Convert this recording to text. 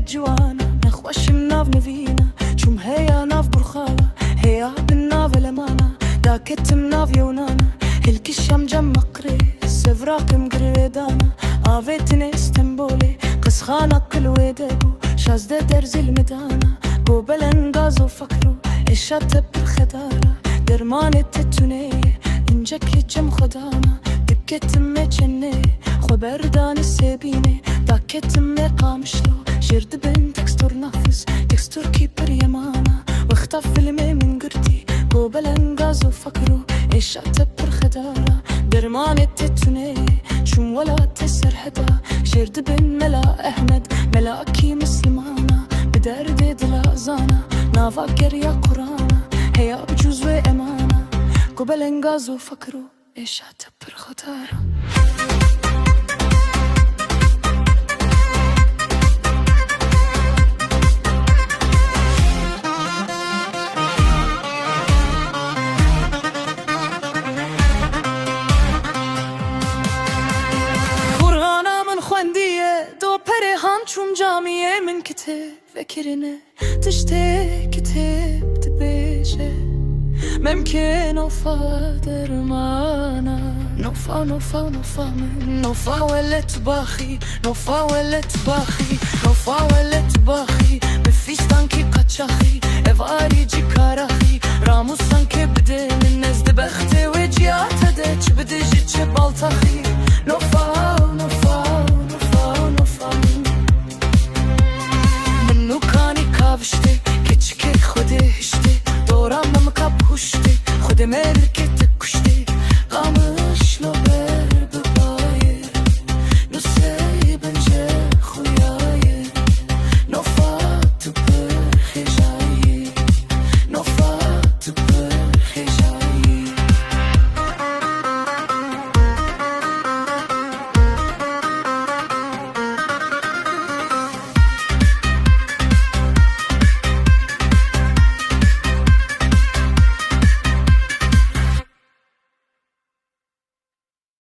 جوانا نخوشم ناف نوینا چوم هیا ناف برخالا هیا بن ناف المانا داكتم ناف يونانا هلكشم جم مقري سفراكم قريدانا آفيتني استنبولي قسخانا كل ويدبو شازده درز المدانا قوبلن غازو فكرو اشاتب بالخدارة درمان التتونية انجك جم خدانا دبكتم مجنة خبردان السبينة داكتم قامشلو جرد بن تكستور نافس تكستور كيبر يمانا واختف فيلمي من قرتي قوبلن غازو فكرو اشاتب بالخدارة درمان التتونية شم ولا تسر حدا جرد بن ملا احمد ملاكي مسلمانا بدرد دلازانا نافاكر يا قرانا هيا بجوز وامانا قبل غازو فكرو ايش اعتبر خطارة قرانا من خواندية دو پرهان چون جامعه من كتاب فكرنا تشتي كتاب تبيشه ممكن وفا درمانا نوفا ولا تباخي نوفا ولا تباخي نوفا ولا تباخي بفيستان كي قاتشاخي افاري جي كاراخي راموسان كي بدين الناس دبختي وجيات هدتش بدي جيتش بالطاخي